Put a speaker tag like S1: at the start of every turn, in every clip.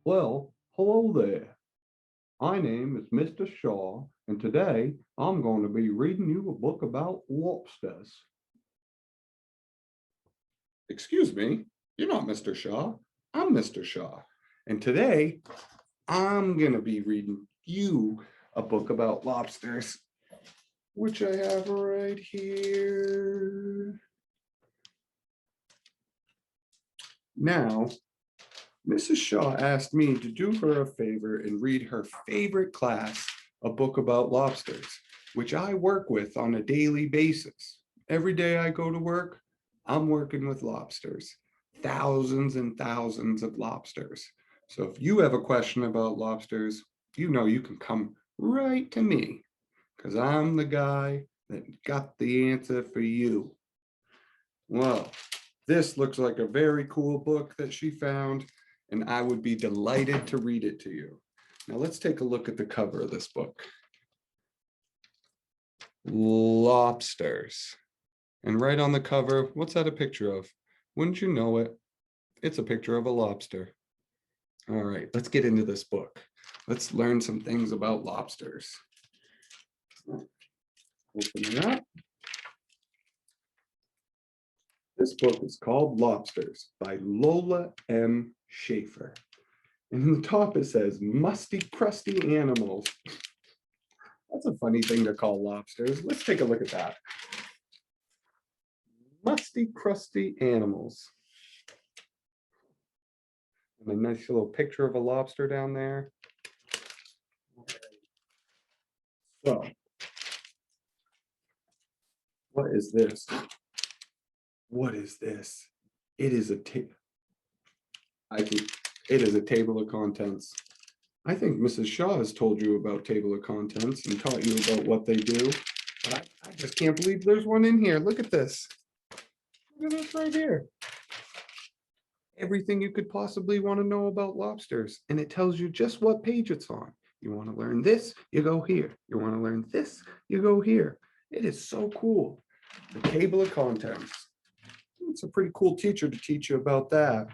S1: Well, hello there. My name is Mr. Shaw, and today I'm going to be reading you a book about lobsters. Excuse me, you're not Mr. Shaw. I'm Mr. Shaw. And today I'm going to be reading you a book about lobsters, which I have right here. Now, Mrs. Shaw asked me to do her a favor and read her favorite class, a book about lobsters, which I work with on a daily basis. Every day I go to work, I'm working with lobsters, thousands and thousands of lobsters. So if you have a question about lobsters, you know you can come right to me because I'm the guy that got the answer for you. Well, this looks like a very cool book that she found, and I would be delighted to read it to you. Now let's take a look at the cover of this book. Lobsters. And right on the cover, what's that a picture of? Wouldn't you know it? It's a picture of a lobster. All right, let's get into this book. Let's learn some things about lobsters. Open it up. This book is called Lobsters by Lola M. Schaefer. And in the top it says, musty, crusty animals. That's a funny thing to call lobsters. Let's take a look at that. Musty, crusty animals. And a nice little picture of a lobster down there. So, what is this? What is this? It is a it is a table of contents. I think Mrs. Shaw has told you about table of contents and taught you about what they do. But I just can't believe there's one in here. Look at this. Look at this right here. Everything you could possibly want to know about lobsters. And it tells you just what page it's on. You want to learn this, you go here. You want to learn this, you go here. It is so cool. The table of contents. It's a pretty cool teacher to teach you about that.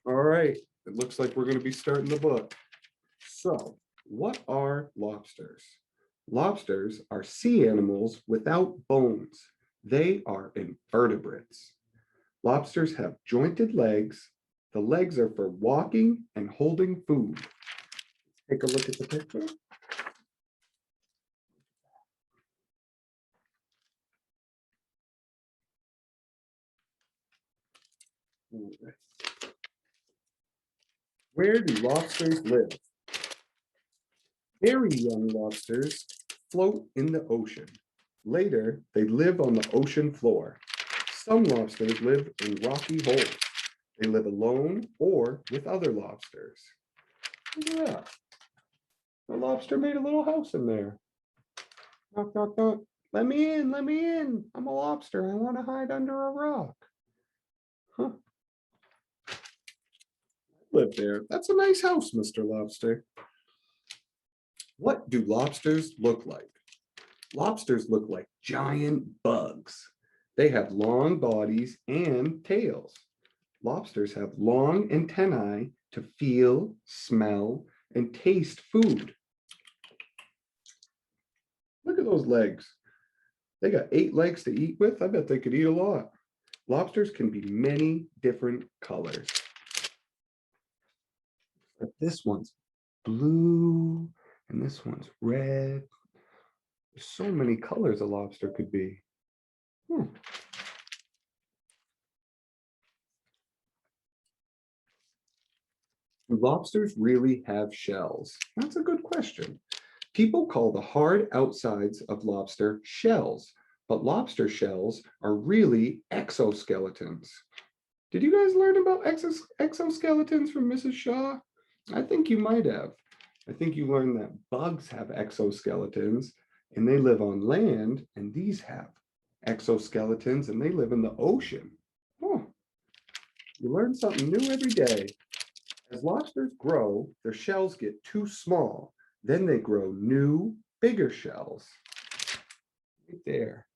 S1: All right, it looks like we're going to be starting the book. So, what are lobsters? Lobsters are sea animals without bones. They are invertebrates. Lobsters have jointed legs. The legs are for walking and holding food. Take a look at the picture. Where do lobsters live? Very young lobsters float in the ocean. Later, they live on the ocean floor. Some lobsters live in rocky holes. They live alone or with other lobsters. Look at that. The lobster made a little house in there. Knock, knock, knock. Let me in, let me in. I'm a lobster. I want to hide under a rock. Huh. Live there. That's a nice house, Mr. Lobster. What do lobsters look like? Lobsters look like giant bugs. They have long bodies and tails. Lobsters have long antennae to feel, smell, and taste food. Look at those legs. They got 8 legs to eat with. I bet they could eat a lot. Lobsters can be many different colors. But this one's blue and this one's red. There's so many colors a lobster could be. Do lobsters really have shells? That's a good question. People call the hard outsides of lobster shells, but lobster shells are really exoskeletons. Did you guys learn about exoskeletons from Mrs. Shaw? I think you might have. I think you learned that bugs have exoskeletons and they live on land, and these have exoskeletons and they live in the ocean. Oh, you learn something new every day. As lobsters grow, their shells get too small. Then they grow new, bigger shells. Right there.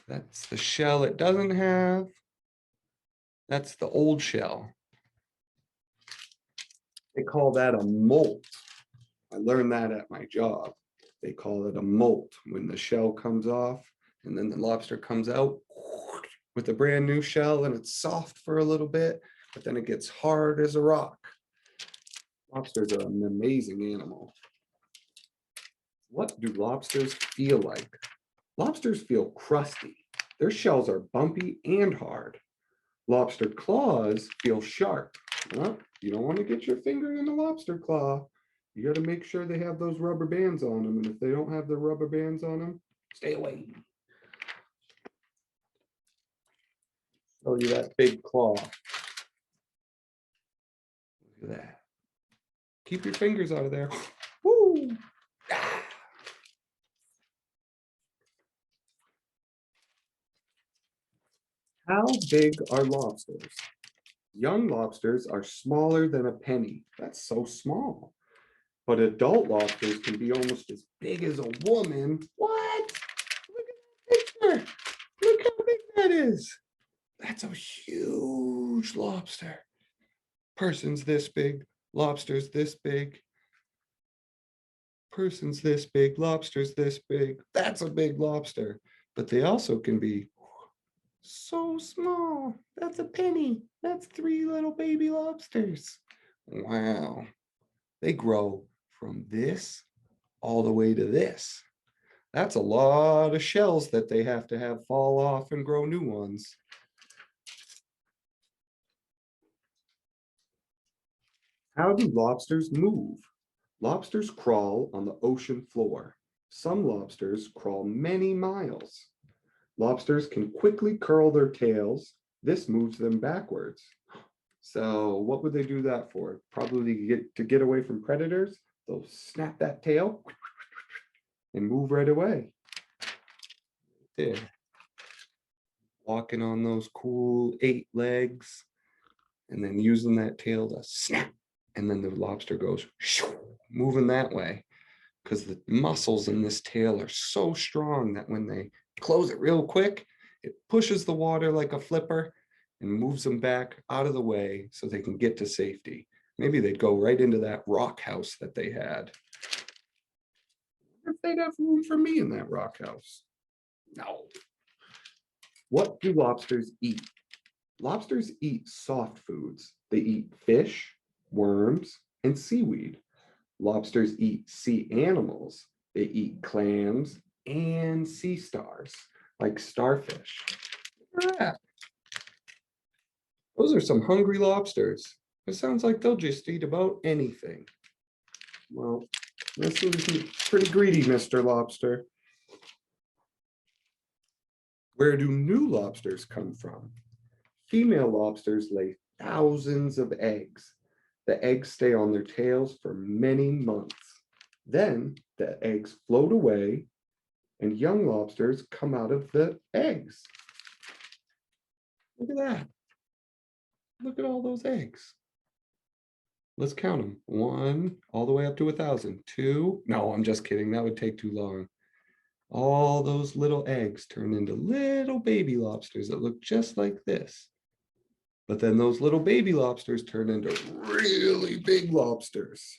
S1: That's the shell it doesn't have. That's the old shell. They call that a molt. I learned that at my job. They call it a molt when the shell comes off and then the lobster comes out with a brand new shell and it's soft for a little bit, but then it gets hard as a rock. Lobsters are an amazing animal. What do lobsters feel like? Lobsters feel crusty. Their shells are bumpy and hard. Lobster claws feel sharp. Well, you don't want to get your finger in a lobster claw. You got to make sure they have those rubber bands on them. And if they don't have the rubber bands on them, stay away. Show you that big claw. Look at that. Keep your fingers out of there. Woo! Ah. How big are lobsters? Young lobsters are smaller than a penny. That's so small. But adult lobsters can be almost as big as a woman. What? Look at that picture. Look how big that is. That's a huge lobster. Person's this big, lobster's this big. Person's this big, lobster's this big. That's a big lobster. But they also can be so small. That's a penny. That's 3 little baby lobsters. Wow. They grow from this all the way to this. That's a lot of shells that they have to have fall off and grow new ones. How do lobsters move? Lobsters crawl on the ocean floor. Some lobsters crawl many miles. Lobsters can quickly curl their tails. This moves them backwards. So what would they do that for? Probably to get away from predators. They'll snap that tail and move right away. There. Walking on those cool 8 legs and then using that tail to snap. And then the lobster goes moving that way because the muscles in this tail are so strong that when they close it real quick, it pushes the water like a flipper and moves them back out of the way so they can get to safety. Maybe they'd go right into that rock house that they had. If they'd have room for me in that rock house. No. What do lobsters eat? Lobsters eat soft foods. They eat fish, worms, and seaweed. Lobsters eat sea animals. They eat clams and sea stars, like starfish. Look at that. Those are some hungry lobsters. It sounds like they'll just eat about anything. Well, this is pretty greedy, Mr. Lobster. Where do new lobsters come from? Female lobsters lay thousands of eggs. The eggs stay on their tails for many months. Then the eggs float away and young lobsters come out of the eggs. Look at that. Look at all those eggs. Let's count them. 1, all the way up to 1,000. 2, no, I'm just kidding. That would take too long. All those little eggs turn into little baby lobsters that look just like this. But then those little baby lobsters turn into really big lobsters.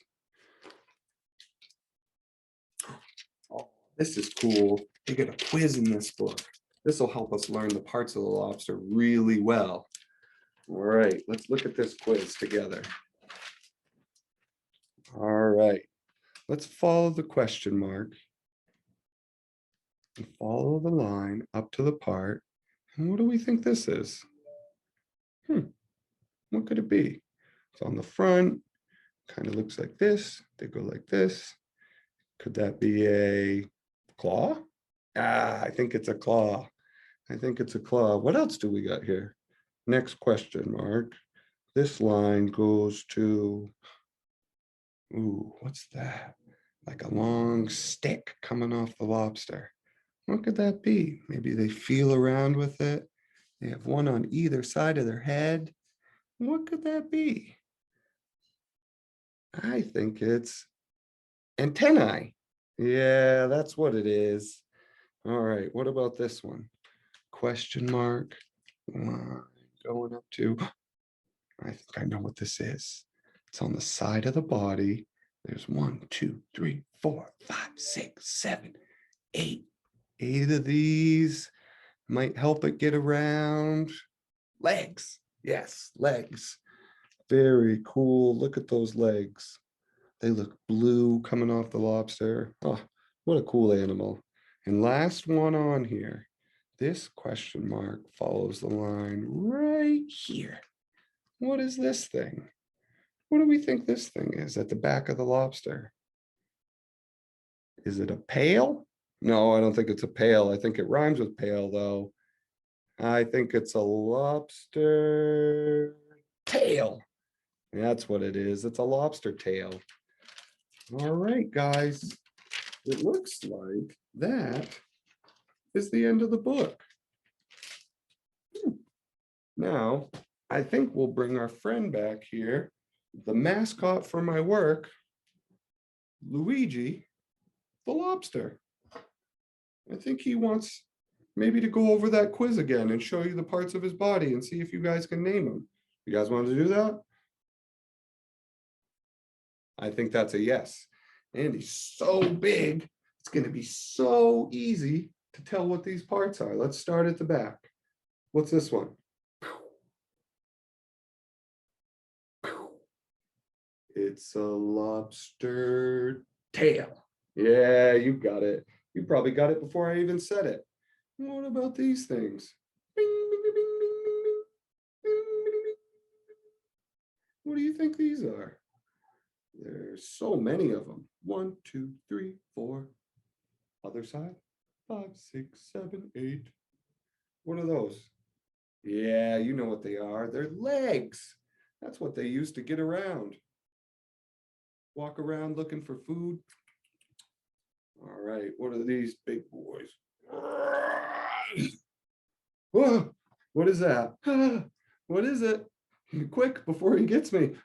S1: Oh, this is cool. They get a quiz in this book. This will help us learn the parts of the lobster really well. All right, let's look at this quiz together. All right, let's follow the question mark and follow the line up to the part. And what do we think this is? What could it be? It's on the front, kind of looks like this. They go like this. Could that be a claw? I think it's a claw. I think it's a claw. What else do we got here? Next question mark. This line goes to, ooh, what's that? Like a long stick coming off the lobster. What could that be? Maybe they feel around with it. They have one on either side of their head. What could that be? I think it's antennae. Yeah, that's what it is. All right, what about this one? Question mark. Going up to, I think I know what this is. It's on the side of the body. There's 1, 2, 3, 4, 5, 6, 7, 8. 8 of these might help it get around. Legs. Yes, legs. Very cool. Look at those legs. They look blue coming off the lobster. Oh, what a cool animal. And last one on here. This question mark follows the line right here. What is this thing? What do we think this thing is at the back of the lobster? Is it a pail? No, I don't think it's a pail. I think it rhymes with pail, though. I think it's a lobster tail. That's what it is. It's a lobster tail. All right, guys. It looks like that is the end of the book. Now, I think we'll bring our friend back here, the mascot for my work, Luigi, the lobster. I think he wants maybe to go over that quiz again and show you the parts of his body and see if you guys can name them. You guys want to do that? I think that's a yes. And he's so big, it's going to be so easy to tell what these parts are. Let's start at the back. What's this one? It's a lobster tail. Yeah, you got it. You probably got it before I even said it. What about these things? Bing, bing, bing, bing, bing, bing, bing, bing, bing, bing. What do you think these are? There's so many of them. 1, 2, 3, 4. Other side. 5, 6, 7, 8. What are those? Yeah, you know what they are. They're legs. That's what they use to get around. Walk around looking for food. All right, what are these big boys? Whoa, what is that? What is it? Quick, before he gets me.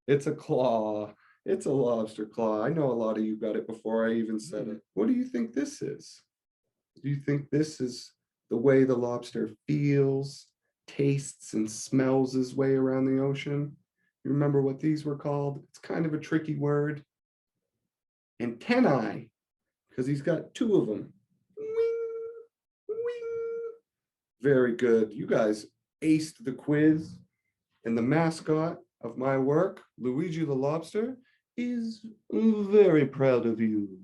S1: It's a claw. It's a lobster claw. I know a lot of you got it before I even said it. What do you think this is? Do you think this is the way the lobster feels, tastes, and smells his way around the ocean? You remember what these were called? It's kind of a tricky word. Antennae, because he's got 2 of them. Wing, wing. Very good. You guys aced the quiz. And the mascot of my work, Luigi the lobster, is very proud of you.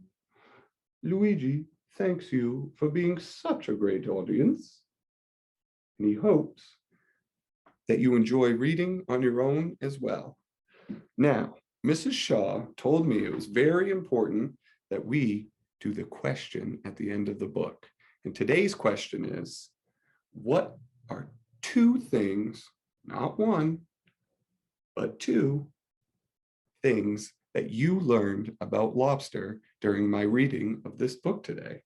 S1: Luigi thanks you for being such a great audience. And he hopes that you enjoy reading on your own as well. Now, Mrs. Shaw told me it was very important that we do the question at the end of the book. And today's question is, what are 2 things, not 1, but 2 things that you learned about lobster during my reading of this book today?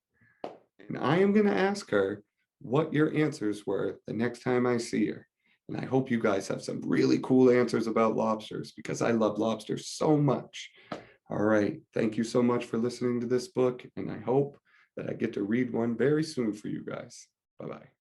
S1: And I am going to ask her what your answers were the next time I see her. And I hope you guys have some really cool answers about lobsters because I love lobsters so much. All right. Thank you so much for listening to this book. And I hope that I get to read one very soon for you guys. Bye-bye.